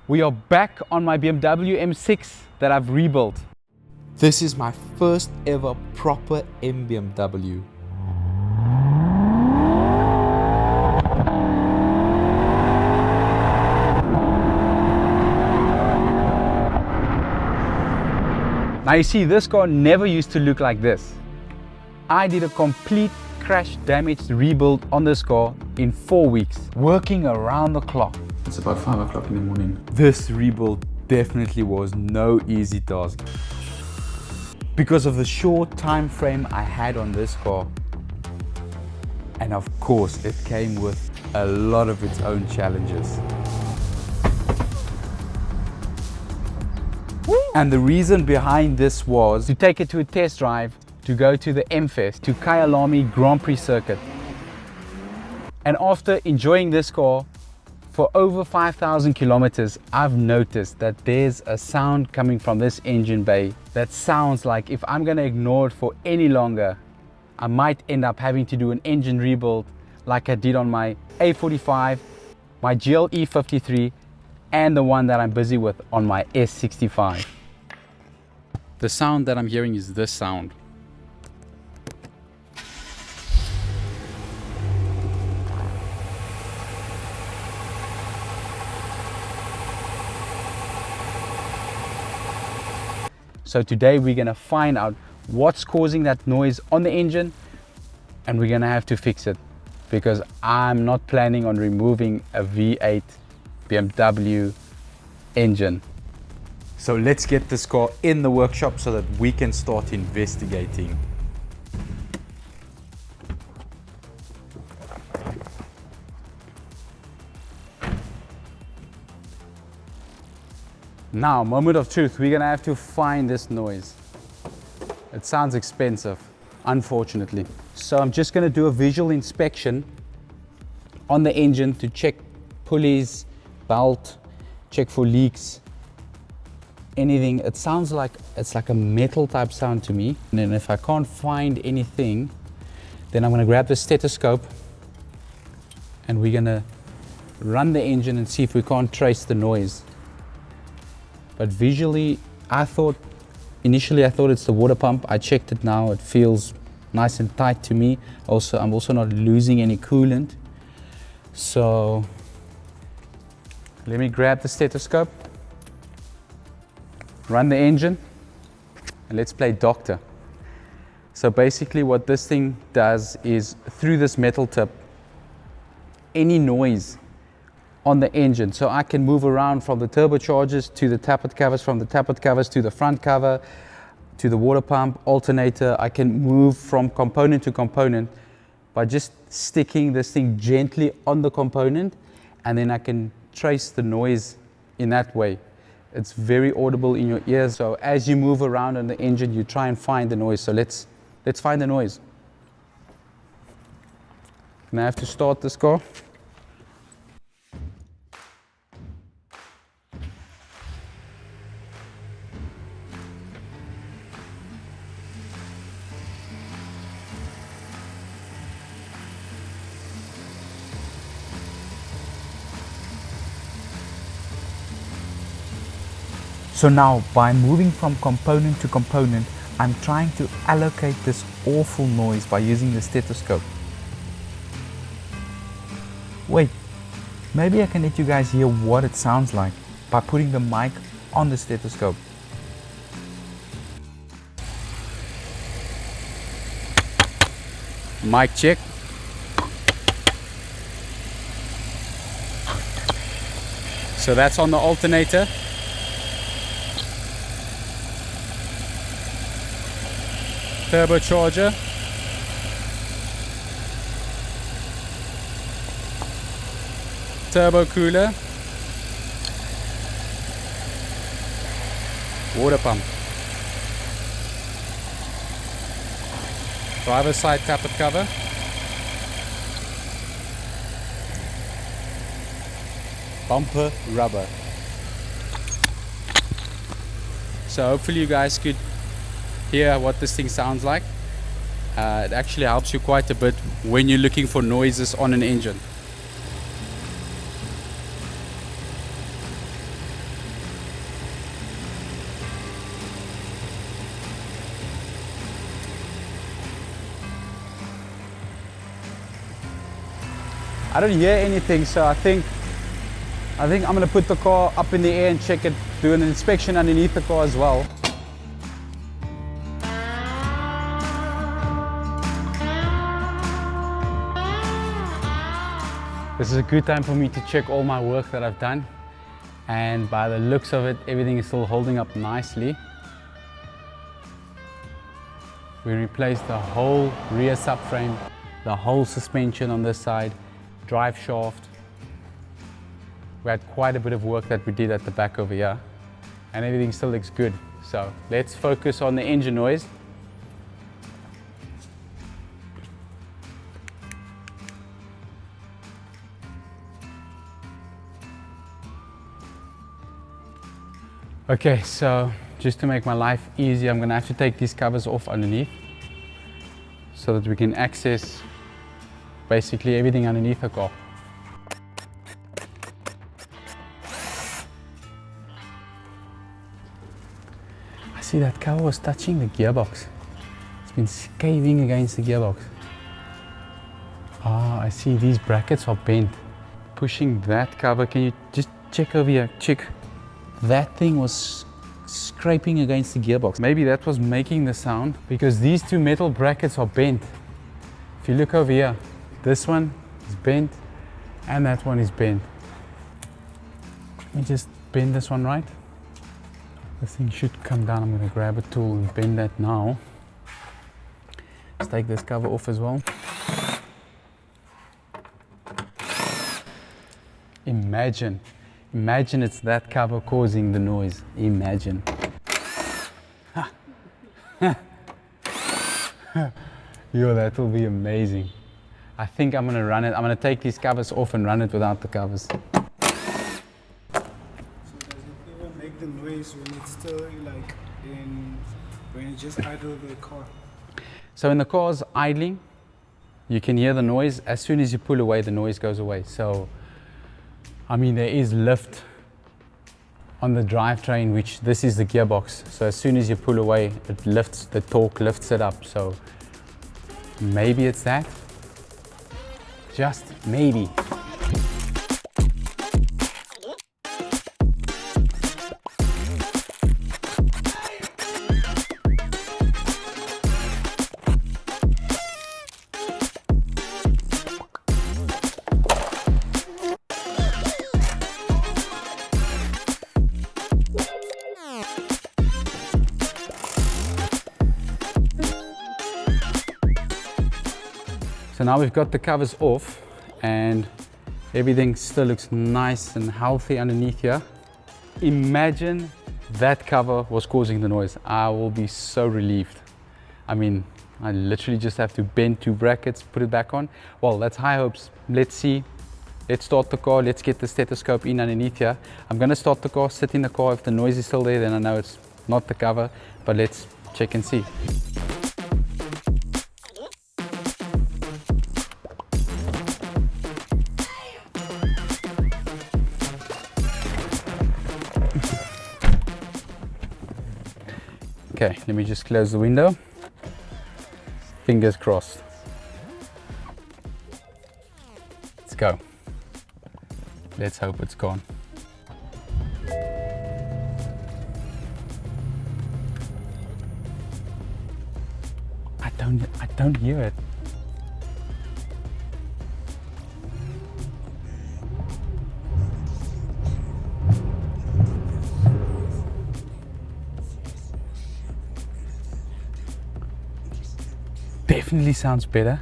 We are back on my BMW M6 that I've rebuilt. This is my first ever proper BMW. Now you see, this car never used to look like this. I did a complete crash damaged rebuild on this car in 4 weeks, working around the clock. It's about 5 o'clock in the morning. This rebuild definitely was no easy task. Because of the short time frame I had on this car. And of course, it came with a lot of its own challenges. And the reason behind this was to take it to a test drive, to go to the M-Fest, to Kyalami Grand Prix circuit. And after enjoying this car for over 5,000 kilometers, I've noticed that there's a sound coming from this engine bay that sounds like if I'm gonna ignore it for any longer, I might end up having to do an engine rebuild like I did on my A45, my GLE 53, and the one that I'm busy with on my S65. The sound that I'm hearing is this sound. So today we're gonna find out what's causing that noise on the engine, and we're gonna have to fix it, because I'm not planning on removing a V8 BMW engine. So let's get this car in the workshop so that we can start investigating. Now, moment of truth, we're gonna have to find this noise. It sounds expensive, unfortunately. So I'm just gonna do a visual inspection on the engine to check pulleys, belt, check for leaks, anything. It sounds like it's like a metal type sound to me. And then if I can't find anything, then I'm gonna grab the stethoscope and we're gonna run the engine and see if we can't trace the noise. But visually, initially I thought it's the water pump. I checked it now, it feels nice and tight to me. I'm also not losing any coolant. So let me grab the stethoscope, run the engine, and let's play doctor. So basically what this thing does is, through this metal tip, any noise on the engine, so I can move around from the turbochargers to the tappet covers, from the tappet covers to the front cover, to the water pump, alternator. I can move from component to component by just sticking this thing gently on the component, and then I can trace the noise in that way. It's very audible in your ears. So as you move around on the engine, you try and find the noise. So let's find the noise. Now I have to start this car. So now, by moving from component to component, I'm trying to allocate this awful noise by using the stethoscope. Wait, maybe I can let you guys hear what it sounds like by putting the mic on the stethoscope. Mic check. So that's on the alternator. Turbocharger, turbo cooler, water pump, driver's side tappet cover, bumper rubber. So hopefully you guys could hear what this thing sounds like. It actually helps you quite a bit when you're looking for noises on an engine. I don't hear anything, so I think I'm gonna put the car up in the air and check it, do an inspection underneath the car as well. This is a good time for me to check all my work that I've done. And by the looks of it, everything is still holding up nicely. We replaced the whole rear subframe, the whole suspension on this side, drive shaft. We had quite a bit of work that we did at the back over here, and everything still looks good. So let's focus on the engine noise. Okay, so just to make my life easier, I'm gonna have to take these covers off underneath so that we can access basically everything underneath the car. I see that cover was touching the gearbox. It's been scaving against the gearbox. Ah, I see these brackets are bent. Pushing that cover, can you just check over here, check. That thing was scraping against the gearbox. Maybe that was making the sound because these two metal brackets are bent. If you look over here, this one is bent and that one is bent. Let me just bend this one right. This thing should come down. I'm going to grab a tool and bend that now. Let's take this cover off as well. Imagine it's that cover causing the noise. Imagine. Yo, that will be amazing. I think I'm gonna run it. I'm gonna take these covers off and run it without the covers. So does it even make the noise when it's still like when you just idle the car? So when the car's idling, you can hear the noise. As soon as you pull away, the noise goes away. So I mean, there is lift on the drivetrain, which this is the gearbox. So as soon as you pull away, it lifts, the torque lifts it up. So maybe it's that, just maybe. So now we've got the covers off and everything still looks nice and healthy underneath here. Imagine that cover was causing the noise. I will be so relieved. I mean, I literally just have to bend two brackets, put it back on. Well, that's high hopes. Let's see. Let's start the car. Let's get the stethoscope in underneath here. I'm gonna start the car, sit in the car. If the noise is still there, then I know it's not the cover, but let's check and see. Okay, let me just close the window. Fingers crossed. Let's go. Let's hope it's gone. I don't hear it. Definitely sounds better,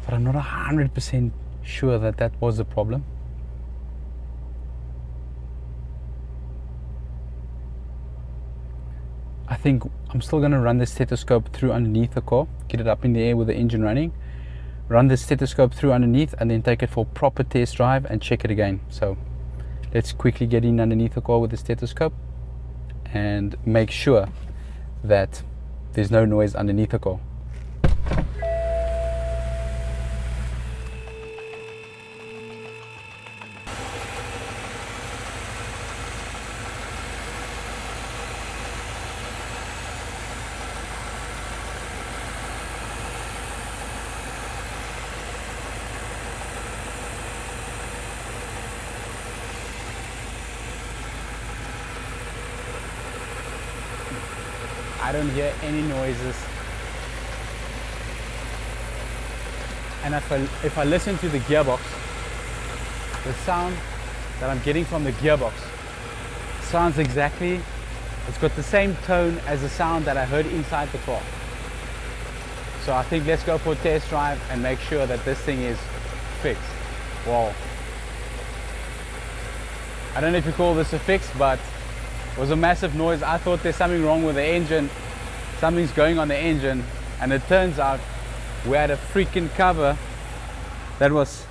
but I'm not 100% sure that that was the problem. I think I'm still going to run the stethoscope through underneath the car, get it up in the air with the engine running, run the stethoscope through underneath, and then take it for a proper test drive and check it again. So let's quickly get in underneath the car with the stethoscope and make sure that there's no noise underneath the car. I don't hear any noises. And if I listen to the gearbox, the sound that I'm getting from the gearbox sounds exactly, it's got the same tone as the sound that I heard inside the car. So I think let's go for a test drive and make sure that this thing is fixed. Wow. I don't know if you call this a fix, but it was a massive noise. I thought there's something wrong with the engine. Something's going on the engine, and it turns out we had a freaking cover that was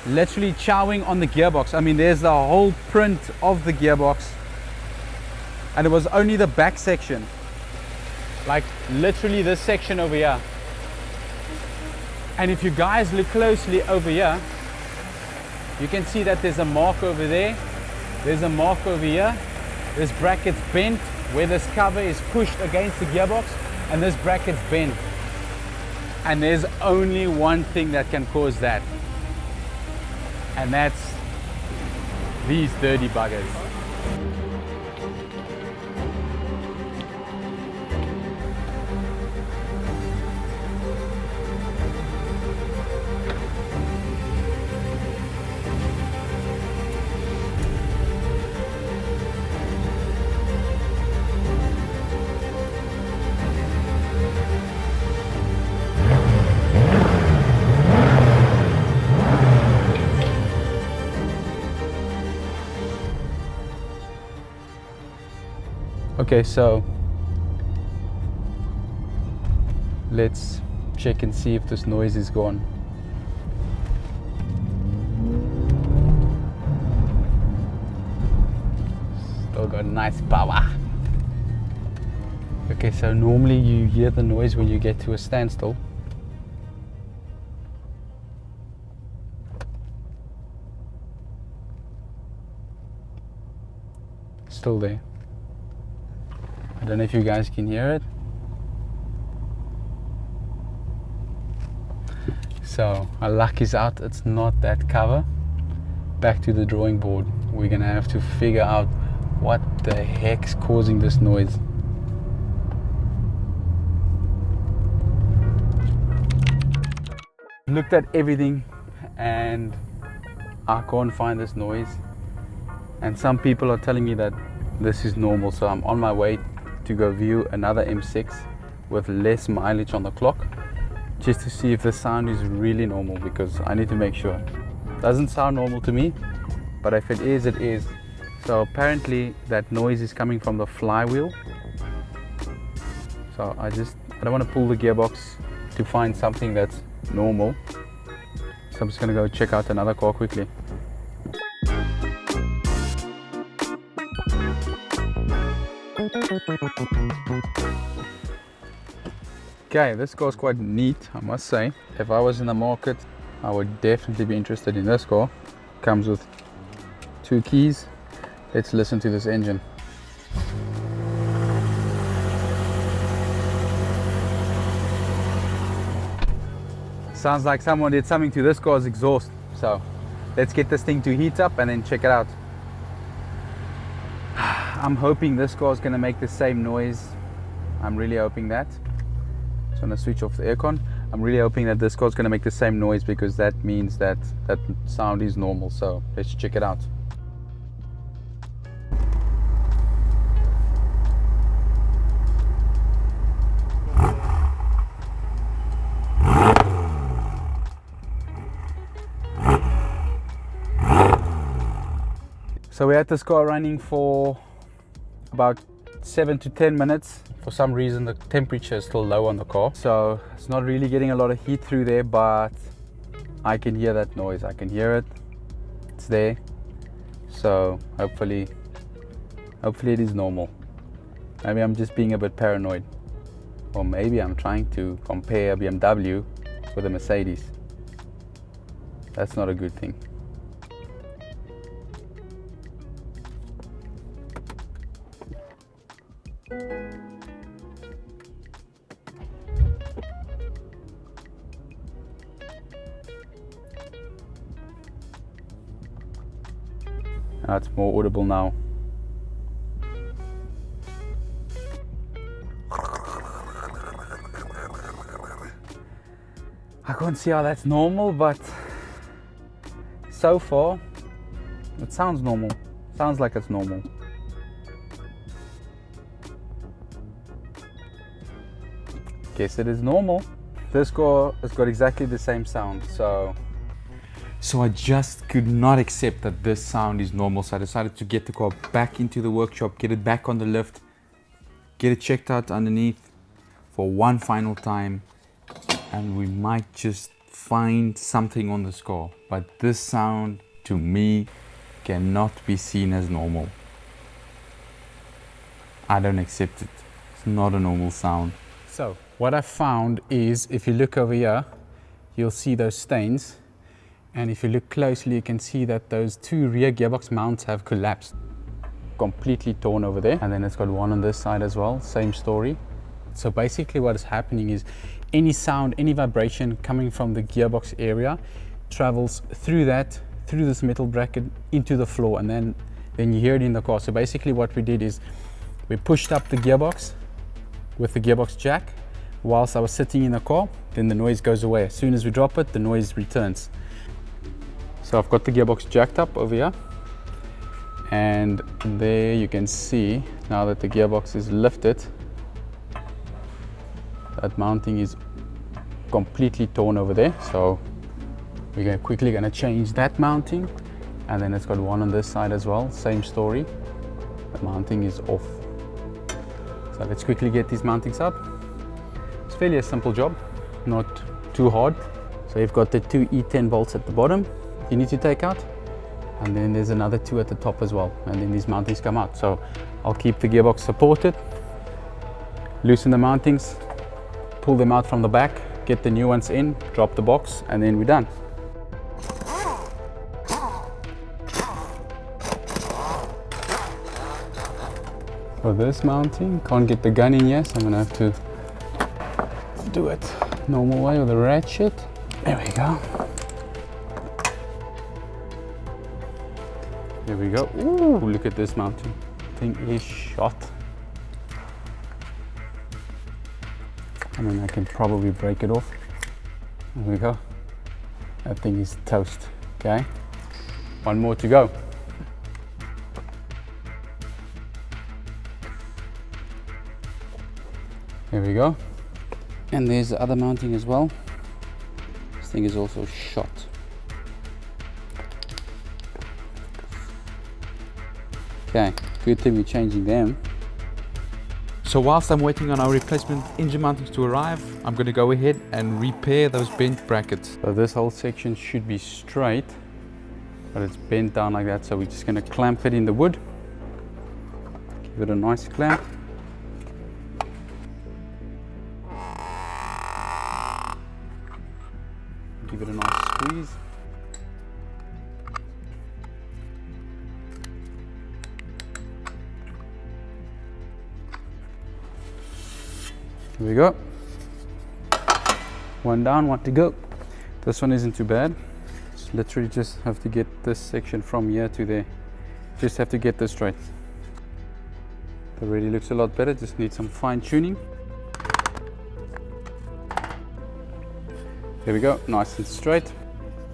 literally chowing on the gearbox. I mean, there's the whole print of the gearbox, and it was only the back section, like literally this section over here. And if you guys look closely over here, you can see that there's a mark over there, there's a mark over here, this bracket's bent where this cover is pushed against the gearbox, and this bracket's bent. And there's only one thing that can cause that, and that's these dirty buggers. Okay, so let's check and see if this noise is gone. Still got nice power. Okay, so normally you hear the noise when you get to a standstill. Still there. I don't know if you guys can hear it. So our luck is out, it's not that cover. Back to the drawing board. We're gonna have to figure out what the heck's causing this noise. Looked at everything and I can't find this noise. And some people are telling me that this is normal, so I'm on my way to go view another M6 with less mileage on the clock, just to see if the sound is really normal, because I need to make sure. Doesn't sound normal to me, but if it is, it is. So apparently that noise is coming from the flywheel. So I don't want to pull the gearbox to find something that's normal. So I'm just gonna go check out another car quickly. Okay, this car is quite neat, I must say. If I was in the market, I would definitely be interested in this car. Comes with 2 keys. Let's listen to this engine. Sounds like someone did something to this car's exhaust. So let's get this thing to heat up and then check it out. I'm hoping this car is going to make the same noise. I'm really hoping that. So I'm going to switch off the aircon. I'm really hoping that this car is going to make the same noise, because that means that that sound is normal. So let's check it out. So we had this car running for about 7 to 10 minutes. For some reason the temperature is still low on the car, so it's not really getting a lot of heat through there, but I can hear that noise. I can hear it, it's there. So hopefully it is normal. Maybe I'm just being a bit paranoid, or maybe I'm trying to compare a BMW with a Mercedes. That's not a good thing. It's more audible now. can't see how that's normal, but so far it sounds normal. Sounds like it's normal. Guess it is normal. This car has got exactly the same sound, so I just could not accept that this sound is normal. So I decided to get the car back into the workshop, get it back on the lift, get it checked out underneath for one final time, and we might just find something on this car. But this sound to me cannot be seen as normal. I don't accept it. It's not a normal sound. So what I found is, if you look over here, you'll see those stains. And if you look closely, you can see that those two rear gearbox mounts have collapsed. Completely torn over there. And then it's got one on this side as well, same story. So basically what is happening is any sound, any vibration coming from the gearbox area travels through this metal bracket into the floor, and then you hear it in the car. So basically what we did is we pushed up the gearbox with the gearbox jack whilst I was sitting in the car, then the noise goes away. As soon as we drop it, the noise returns. So I've got the gearbox jacked up over here, and there you can see now that the gearbox is lifted, that mounting is completely torn over there. So we're quickly going to change that mounting, and then it's got one on this side as well, same story. The mounting is off. So let's quickly get these mountings up. It's fairly a simple job, not too hard. So you've got the two E10 bolts at the bottom you need to take out, and then there's another two at the top as well, and then these mountings come out. So I'll keep the gearbox supported, loosen the mountings, pull them out from the back, get the new ones in, drop the box, and then we're done. For this mounting, can't get the gun in here, so I'm gonna have to do it normal way with a ratchet. There we go. There we go. Ooh, look at this mounting. Thing is shot. I mean, I can probably break it off. There we go. That thing is toast. Okay. One more to go. There we go. And there's the other mounting as well. This thing is also shot. Okay, good thing we're changing them. So whilst I'm waiting on our replacement engine mountings to arrive, I'm going to go ahead and repair those bent brackets. So this whole section should be straight, but it's bent down like that. So we're just going to clamp it in the wood. Give it a nice clamp. Give it a nice squeeze. There we go. One down, one to go. This one isn't too bad. Just literally just have to get this section from here to there. Just have to get this straight. It already looks a lot better, just need some fine tuning. There we go, nice and straight.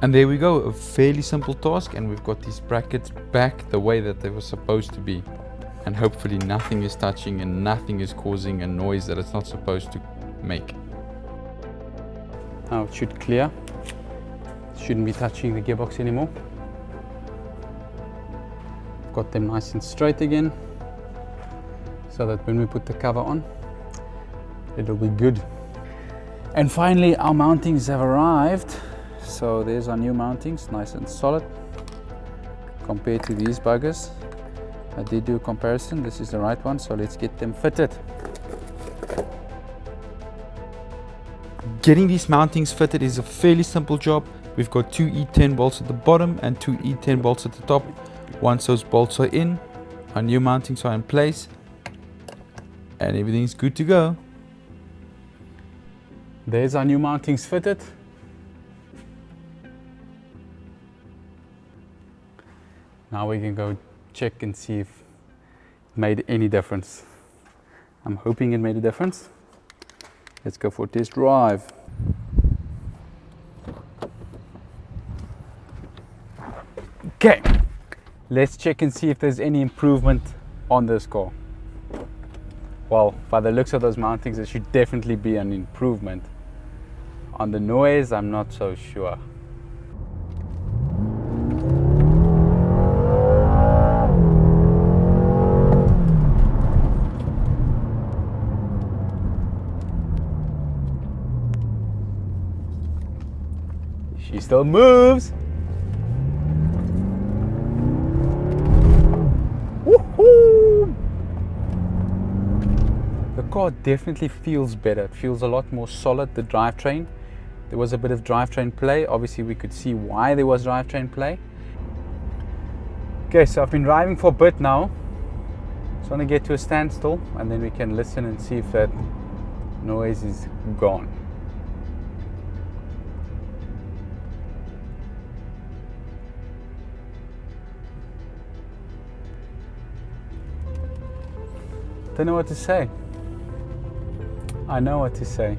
And there we go, a fairly simple task, and we've got these brackets back the way that they were supposed to be. And hopefully nothing is touching and nothing is causing a noise that it's not supposed to make. Now it should clear. It shouldn't be touching the gearbox anymore. Got them nice and straight again, so that when we put the cover on, it'll be good. And finally our mountings have arrived. So there's our new mountings, nice and solid compared to these buggers. I did do a comparison, this is the right one, so let's get them fitted. Getting these mountings fitted is a fairly simple job. We've got two E10 bolts at the bottom and two E10 bolts at the top. Once those bolts are in, our new mountings are in place and everything's good to go. There's our new mountings fitted. Now we can go check and see if it made any difference. I'm hoping it made a difference. Let's go for a test drive. Okay, let's check and see if there's any improvement on this car. Well, by the looks of those mountings, there should definitely be an improvement. On the noise, I'm not so sure. She still moves. Woohoo! The car definitely feels better. It feels a lot more solid, the drivetrain. There was a bit of drivetrain play. Obviously, we could see why there was drivetrain play. Okay, so I've been driving for a bit now. Just want to get to a standstill and then we can listen and see if that noise is gone. Don't know what to say. I know what to say.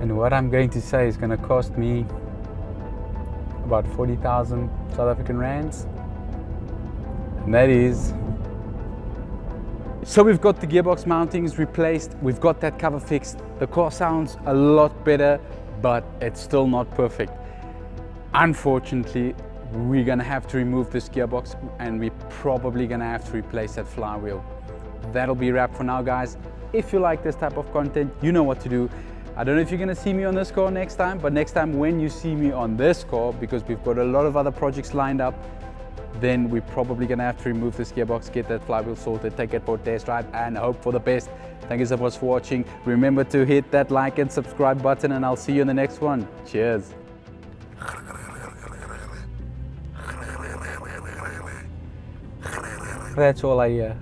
And what I'm going to say is going to cost me about 40,000 South African rands. And that is... So we've got the gearbox mountings replaced. We've got that cover fixed. The car sounds a lot better, but it's still not perfect. Unfortunately, we're gonna have to remove this gearbox and we're probably gonna have to replace that flywheel. That'll be a wrap for now, guys. If you like this type of content, you know what to do. I don't know if you're gonna see me on this car next time, but next time when you see me on this car, because we've got a lot of other projects lined up, then we're probably gonna have to remove this gearbox, get that flywheel sorted, take it for a test drive, and hope for the best. Thank you so much for watching. Remember to hit that like and subscribe button, and I'll see you in the next one. Cheers. That's all I hear.